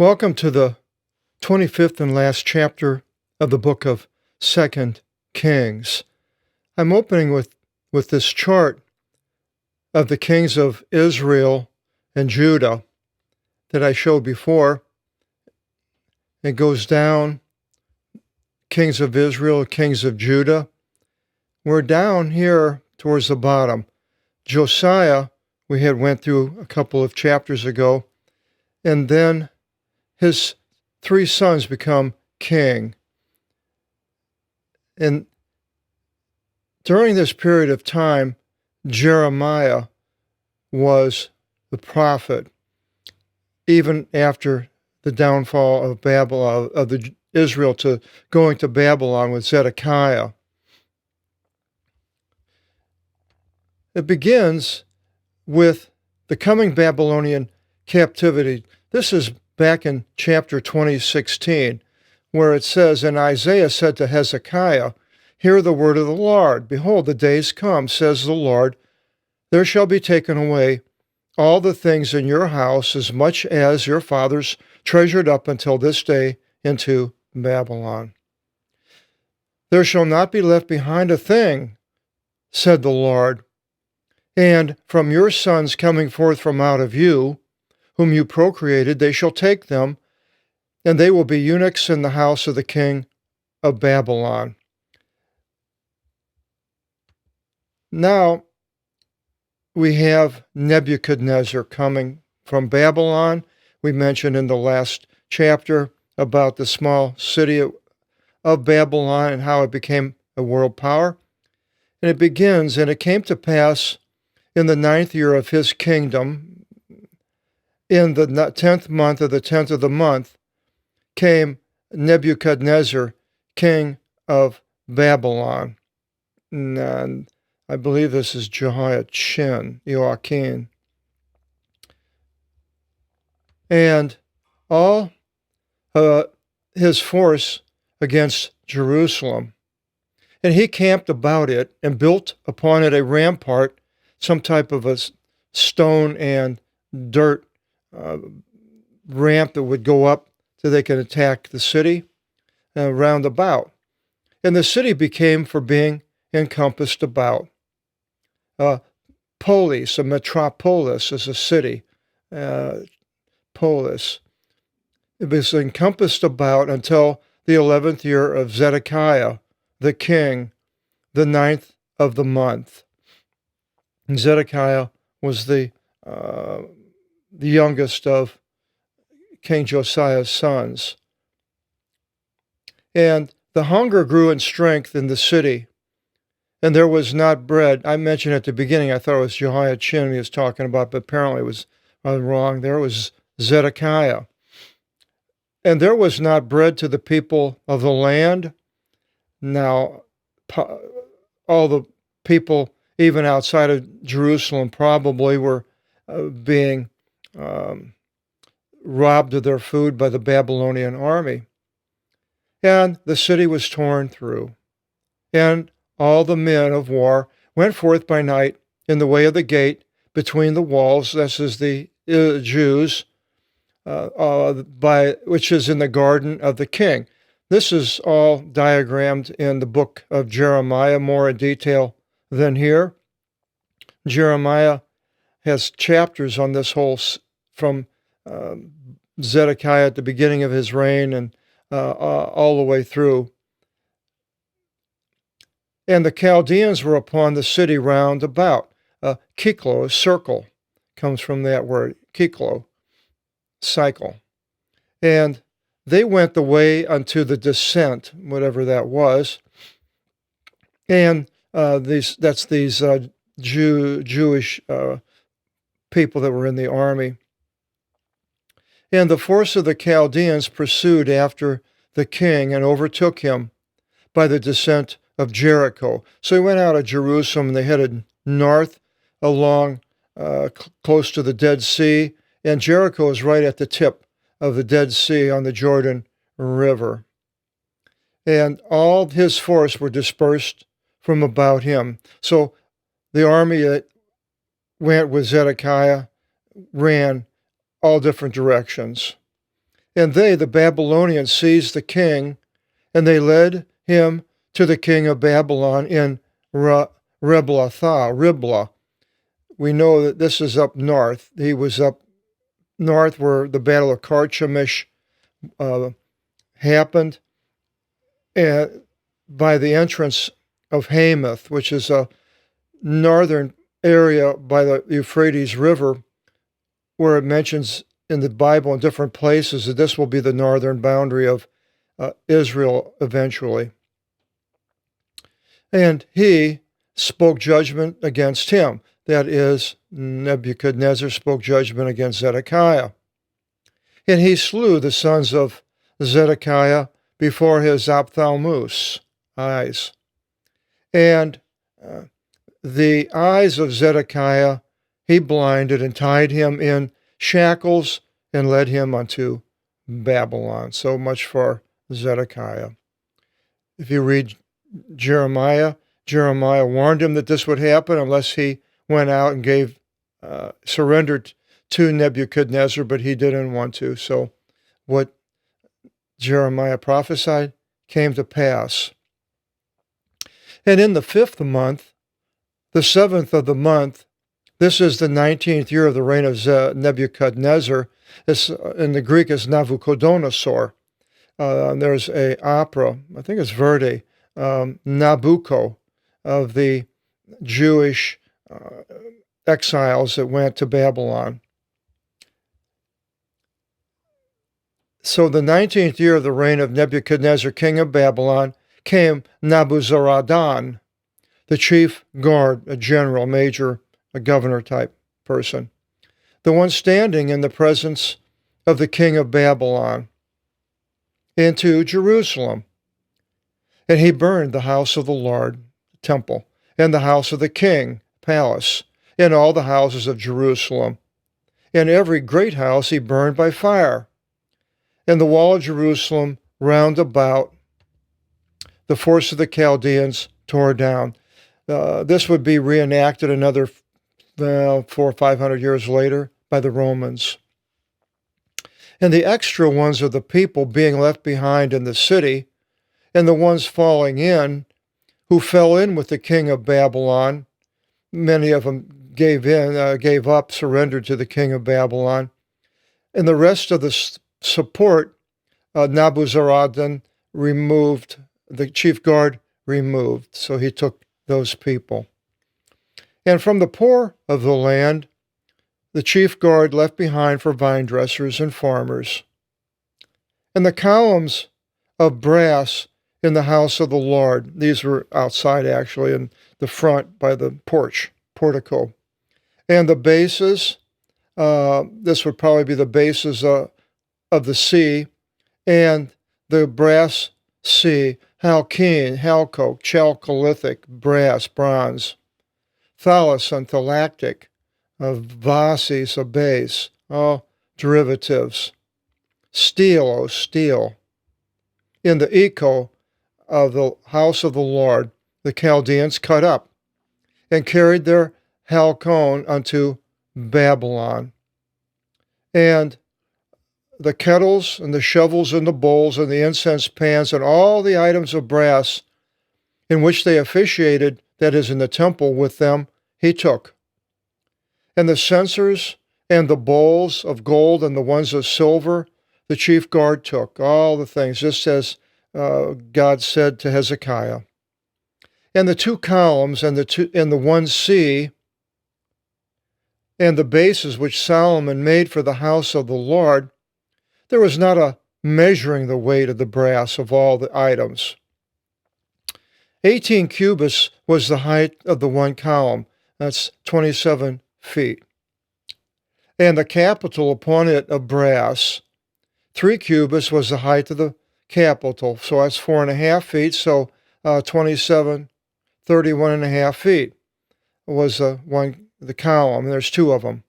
Welcome to the 25th and last chapter of the book of 2 Kings. I'm opening with this chart of the kings of Israel and Judah that I showed before. It goes down, kings of Israel, kings of Judah. We're down here towards the bottom. Josiah, we had went through a couple of chapters ago, and then his three sons become king. And during this period of time, Jeremiah was the prophet, even after the downfall of Babylon, of Israel to going to Babylon with Zedekiah. It begins with the coming Babylonian captivity. This is back in chapter 20:16, where it says, "And Isaiah said to Hezekiah, Hear the word of the Lord. Behold, the days come, says the Lord, there shall be taken away all the things in your house, as much as your fathers treasured up until this day into Babylon. There shall not be left behind a thing, said the Lord. And from your sons coming forth from out of you, whom you procreated, they shall take them, and they will be eunuchs in the house of the king of Babylon." Now, we have Nebuchadnezzar coming from Babylon. We mentioned in the last chapter about the small city of Babylon and how it became a world power. And it begins, "And it came to pass in the 9th year of his kingdom, in the 10th month of the 10th of the month, came Nebuchadnezzar, king of Babylon." And I believe this is Joachim. And all his force against Jerusalem. And he camped about it and built upon it a rampart, some type of a stone and dirt ramp that would go up so they could attack the city round about. And the city became for being encompassed about. Polis, a metropolis, is a city. Polis. It was encompassed about until the 11th year of Zedekiah, the king, the 9th of the month. And Zedekiah was the youngest of King Josiah's sons. And the hunger grew in strength in the city, and there was not bread. I mentioned at the beginning, I thought it was Jehoiachin he was talking about, but apparently it was wrong. There was Zedekiah. "And there was not bread to the people of the land." Now, all the people, even outside of Jerusalem, probably were being robbed of their food by the Babylonian army. "And the city was torn through, and all the men of war went forth by night in the way of the gate between the walls," this is the Jews, which is in the garden of the king. This is all diagrammed in the book of Jeremiah, more in detail than here. Jeremiah has chapters on this whole, from Zedekiah at the beginning of his reign and all the way through. "And the Chaldeans were upon the city round about." Kiklo, circle, comes from that word, kiklo, cycle. "And they went the way unto the descent," whatever that was. And these Jewish people that were in the army. "And the force of the Chaldeans pursued after the king and overtook him by the descent of Jericho." So he went out of Jerusalem and they headed north along close to the Dead Sea. And Jericho is right at the tip of the Dead Sea on the Jordan River. "And all his force were dispersed from about him." So the army that went with Zedekiah ran all different directions. And they, the Babylonians, seized the king, and they led him to the king of Babylon in Riblah. We know that this is up north. He was up north where the Battle of Carchemish happened, and by the entrance of Hamath, which is a northern area by the Euphrates River, where it mentions in the Bible in different places that this will be the northern boundary of Israel eventually. And he spoke judgment against him. That is, Nebuchadnezzar spoke judgment against Zedekiah. And he slew the sons of Zedekiah before his ophthalmos, eyes. And the eyes of Zedekiah he blinded and tied him in shackles and led him unto Babylon. So much for Zedekiah. If you read Jeremiah warned him that this would happen unless he went out and surrendered to Nebuchadnezzar, but he didn't want to. So what Jeremiah prophesied came to pass. And in the 5th month, the 7th of the month, this is the 19th year of the reign of Nebuchadnezzar. This, in the Greek, is Nabucodonosor. There's a opera, I think it's Verdi, Nabucco, of the Jewish exiles that went to Babylon. So the 19th year of the reign of Nebuchadnezzar, king of Babylon, came Nebuzaradan, the chief guard, a general, major, a governor-type person, the one standing in the presence of the king of Babylon, into Jerusalem. And he burned the house of the Lord, the temple, and the house of the king, palace, and all the houses of Jerusalem. And every great house he burned by fire. And the wall of Jerusalem round about, the force of the Chaldeans tore down. This would be reenacted another 400 or 500 years later by the Romans. And the extra ones of the people being left behind in the city, and the ones falling in, who fell in with the king of Babylon, many of them gave up, surrendered to the king of Babylon, and the rest of the support, Nebuzaradan removed, the chief guard removed, so he took those people. And from the poor of the land, the chief guard left behind for vine dressers and farmers. And the columns of brass in the house of the Lord, these were outside actually, in the front by the portico. And the bases, this would probably be the bases of the sea, and the brass sea, halkene, halcoke, chalcolithic, brass, bronze, thallus and thalactic, vases, a base, all derivatives, steel, steel. In the echo of the house of the Lord, the Chaldeans cut up and carried their halcone unto Babylon. And the kettles and the shovels and the bowls and the incense pans and all the items of brass in which they officiated, that is, in the temple with them, he took. And the censers and the bowls of gold and the ones of silver, the chief guard took. All the things, just as God said to Hezekiah. And the 2 columns and the 1 sea and the bases which Solomon made for the house of the Lord, there was not a measuring the weight of the brass of all the items. 18 cubits was the height of the 1 column. That's 27 feet. And the capital upon it of brass, 3 cubits was the height of the capital. So that's 4.5 feet. So 27, 31.5 feet was the column. There's 2 of them.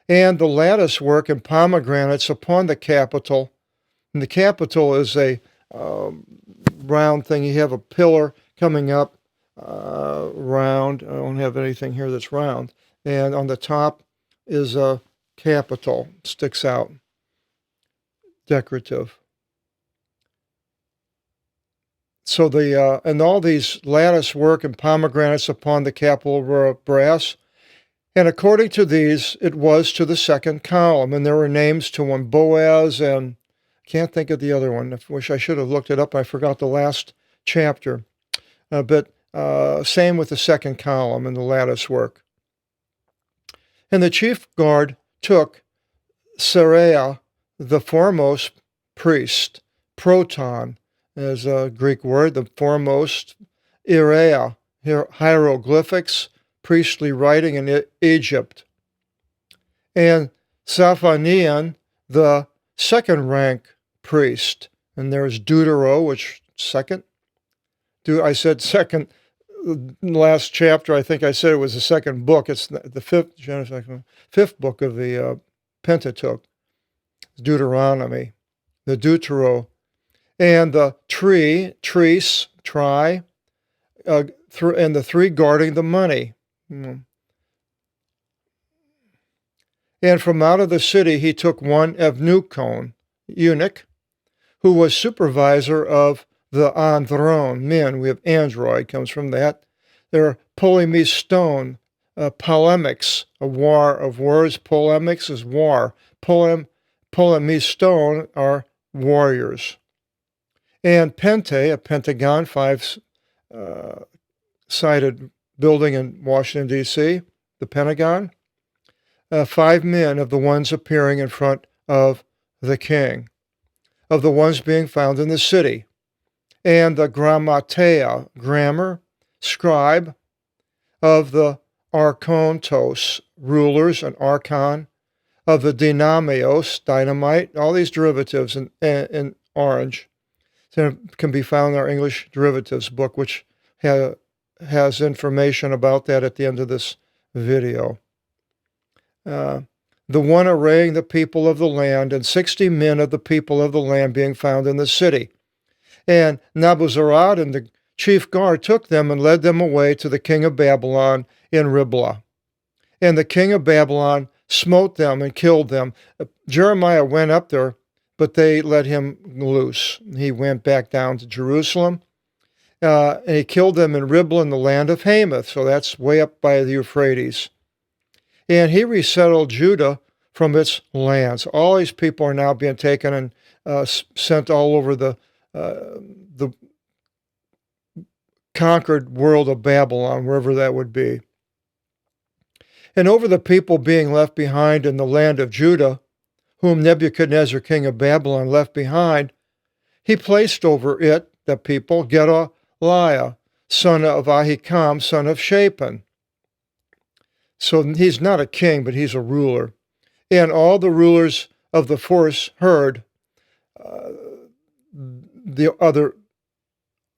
And the lattice work and pomegranates upon the capital. And the capital is a round thing. You have a pillar coming up round. I don't have anything here that's round. And on the top is a capital, sticks out. decorative. So and all these lattice work and pomegranates upon the capital were of brass. And according to these, it was to the second column. And there were names to one, Boaz, and I can't think of the other one. I wish I should have looked it up. I forgot the last chapter. But same with the second column and the lattice work. And the chief guard took Seraiah, the foremost priest, proton is a Greek word, the foremost, Irea, hieroglyphics, priestly writing in Egypt, and Saphanian, the second rank priest, and there's Deutero, which second. I said second. Last chapter, I think I said it was the second book. It's the fifth book of the Pentateuch, Deuteronomy, the Deutero, and the Trees, and the three guarding the money. And from out of the city he took one Evnucon, eunuch, who was supervisor of the Andron men. We have android, comes from that. There are polemistone, polemics, a war of words. Polemics is war. Polemistone are warriors. And Pente, a pentagon, five-sided building in Washington, D.C., the Pentagon, 5 men of the ones appearing in front of the king, of the ones being found in the city, and the grammatea, grammar, scribe, of the archontos, rulers, and archon, of the dynamios, dynamite, all these derivatives in orange can be found in our English derivatives book, which has information about that at the end of this video. The one arraying the people of the land, and 60 men of the people of the land being found in the city. And Nabuzaradan and the chief guard took them and led them away to the king of Babylon in Riblah. And the king of Babylon smote them and killed them. Jeremiah went up there, but they let him loose. He went back down to Jerusalem. And he killed them in Riblah in the land of Hamath, so that's way up by the Euphrates. And he resettled Judah from its lands. All these people are now being taken and sent all over the conquered world of Babylon, wherever that would be. And over the people being left behind in the land of Judah, whom Nebuchadnezzar, king of Babylon, left behind, he placed over it, the people, Gedaliah, son of Ahikam, son of Shaphan. So he's not a king, but he's a ruler. And all the rulers of the force heard the other,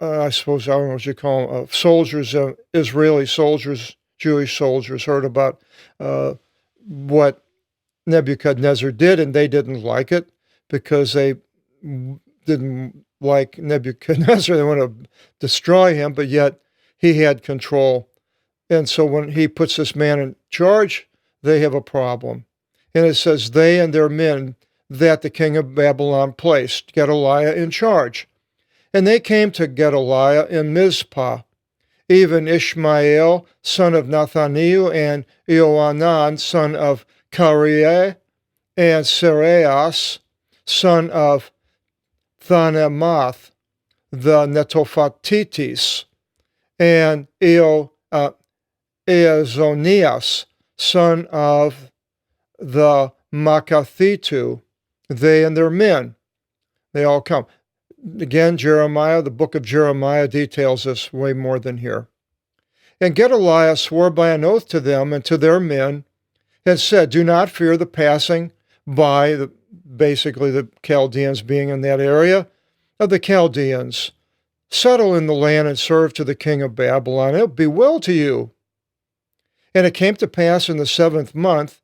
I suppose, I don't know what you call them, soldiers, Israeli soldiers, Jewish soldiers, heard about what Nebuchadnezzar did, and they didn't like it because they didn't like Nebuchadnezzar. They want to destroy him, but yet he had control. And so when he puts this man in charge, they have a problem. And it says, they and their men that the king of Babylon placed Gedaliah in charge. And they came to Gedaliah in Mizpah, even Ishmael, son of Nathaniel, and Iohanan, son of Kareah, and Seraias, son of Thanemath, the Netophathites, and Eazonias, son of the Makathitu, they and their men. They all come. Again, Jeremiah, the book of Jeremiah details this way more than here. And Gedaliah swore by an oath to them and to their men, and said, do not fear the passing by, basically the Chaldeans being in that area, of the Chaldeans. Settle in the land and serve to the king of Babylon. It will be well to you. And it came to pass in the 7th month,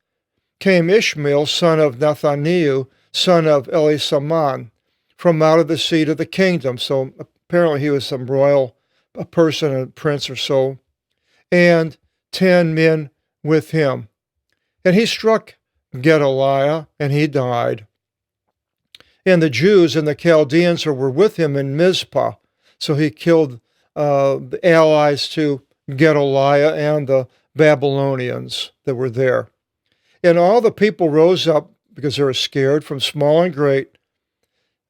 came Ishmael, son of Nathaniel, son of Elisaman, from out of the seat of the kingdom. So apparently he was some royal person, a prince or so, and 10 men with him. And he struck Gedaliah, and he died. and the Jews and the Chaldeans who were with him in Mizpah. So he killed the allies to Gedaliah and the Babylonians that were there. And all the people rose up because they were scared, from small and great,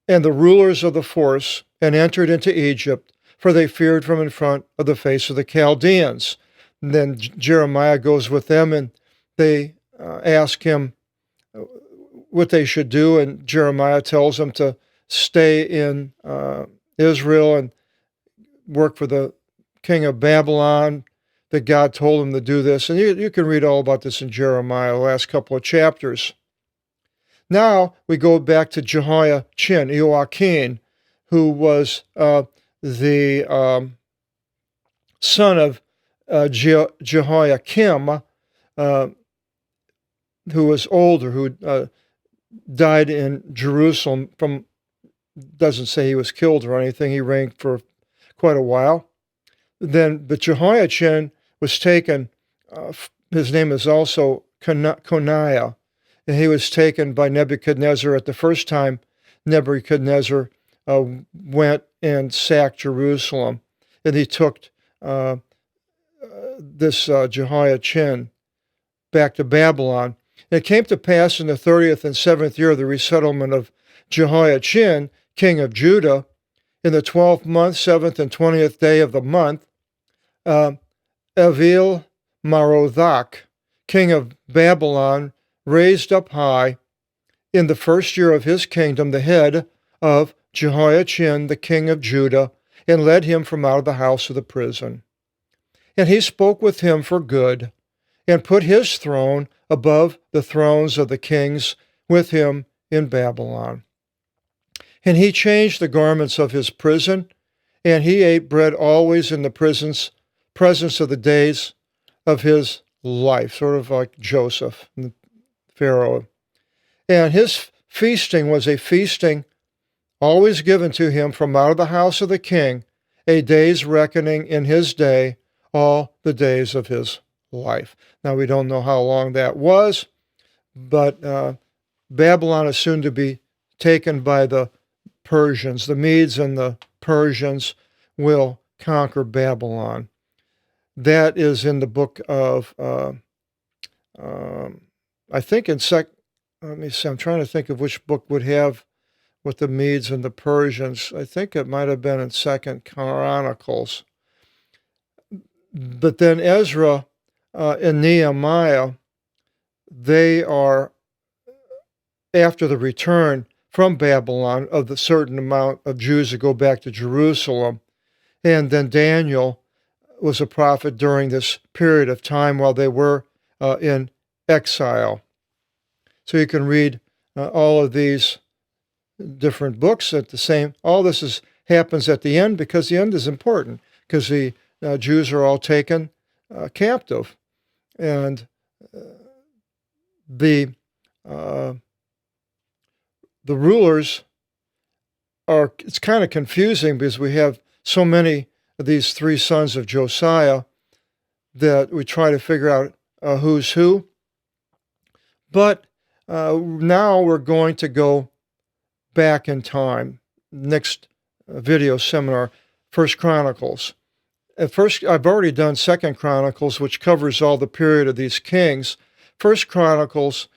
and the rulers of the force, and entered into Egypt, for they feared from in front of the face of the Chaldeans. And then Jeremiah goes with them, and they ask him what they should do, and Jeremiah tells them to stay in Israel and work for the king of Babylon, that God told him to do this. And you can read all about this in Jeremiah, the last couple of chapters. Now we go back to Joachim, who was the son of Jehoiakim, who was older, who died in Jerusalem from, doesn't say he was killed or anything, he reigned for quite a while. But Jehoiachin was taken, his name is also Coniah, and he was taken by Nebuchadnezzar at the first time Nebuchadnezzar went and sacked Jerusalem. And he took this Jehoiachin back to Babylon. And it came to pass in the 30th and 7th year of the resettlement of Jehoiachin, king of Judah, in the 12th month, 7th and 20th day of the month, Evil Marothak, king of Babylon, raised up high in the first year of his kingdom the head of Jehoiachin, the king of Judah, and led him from out of the house of the prison. And he spoke with him for good, and put his throne above the thrones of the kings with him in Babylon. And he changed the garments of his prison, and he ate bread always in the presence of the days of his life, sort of like Joseph and Pharaoh. And his feasting was a feasting always given to him from out of the house of the king, a day's reckoning in his day, all the days of his life. Now, we don't know how long that was, but Babylon is soon to be taken by the Persians. The Medes and the Persians will conquer Babylon. That is in the book of, I think let me see, I'm trying to think of which book would have with the Medes and the Persians. I think it might have been in 2nd Chronicles. But then Ezra and Nehemiah, they are, after the return from Babylon of the certain amount of Jews that go back to Jerusalem. And then Daniel was a prophet during this period of time while they were in exile. So you can read all of these different books at the same. All this happens at the end, because the end is important, because the Jews are all taken captive, and the rulers are. It's kind of confusing because we have so many of these three sons of Josiah that we try to figure out who's who. But now we're going to go back in time. Next video seminar, 1st Chronicles. At first, I've already done 2nd Chronicles, which covers all the period of these kings. 1st Chronicles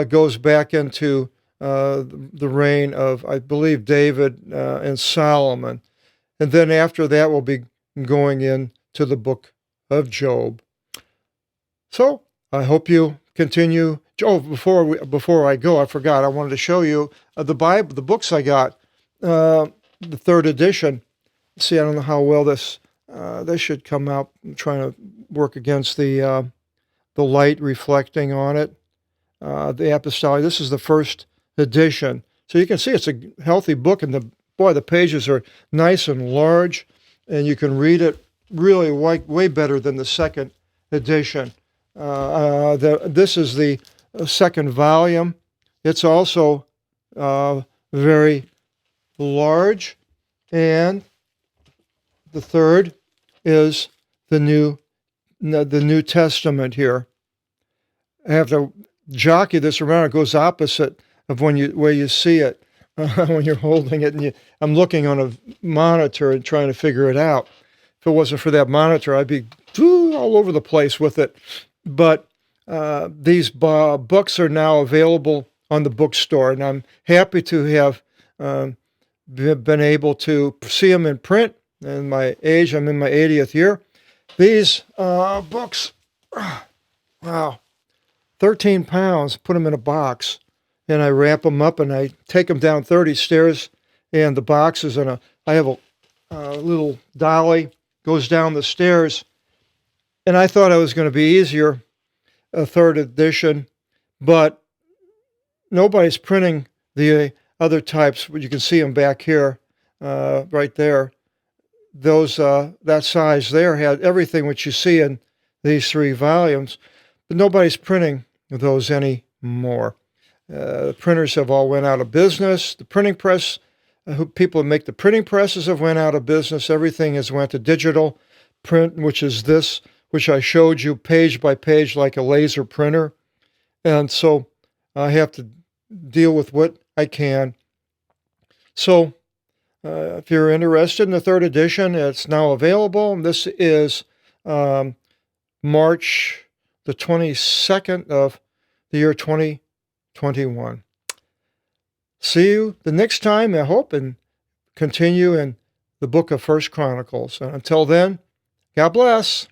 goes back into the reign of, I believe, David and Solomon. And then after that, we'll be going into the book of Job. So I hope you continue. Oh, before I go, I forgot. I wanted to show you the Bible, the books I got, the 3rd edition. See, I don't know how well this should come out. I'm trying to work against the light reflecting on it. The Apostolic. This is the 1st edition, so you can see it's a healthy book, and the pages are nice and large, and you can read it really way better than the 2nd edition. This is the 2nd volume. It's also very large, and the 3rd is the New Testament here. I have to jockey this around. It goes opposite of where you see it. when you're holding it. And I'm looking on a monitor and trying to figure it out. If it wasn't for that monitor, I'd be all over the place with it. But these books are now available on the bookstore, and I'm happy to have been able to see them in print. And my age, I'm in my 80th year. These books, wow, 13 pounds, put them in a box, and I wrap them up and I take them down 30 stairs, and the box is I have a little dolly, goes down the stairs, and I thought it was going to be easier, a third edition, but nobody's printing the other types. You can see them back here, right there. Those that size there had everything which you see in these 3 volumes, but nobody's printing those anymore. The printers have all went out of business. The printing press, people who make the printing presses have went out of business. Everything has went to digital print, which is this, which I showed you page by page like a laser printer. And so I have to deal with what I can. So if you're interested in the 3rd edition, it's now available. This is March the 22nd of the year 2021. See you the next time, I hope, and continue in the book of 1 Chronicles. And until then, God bless.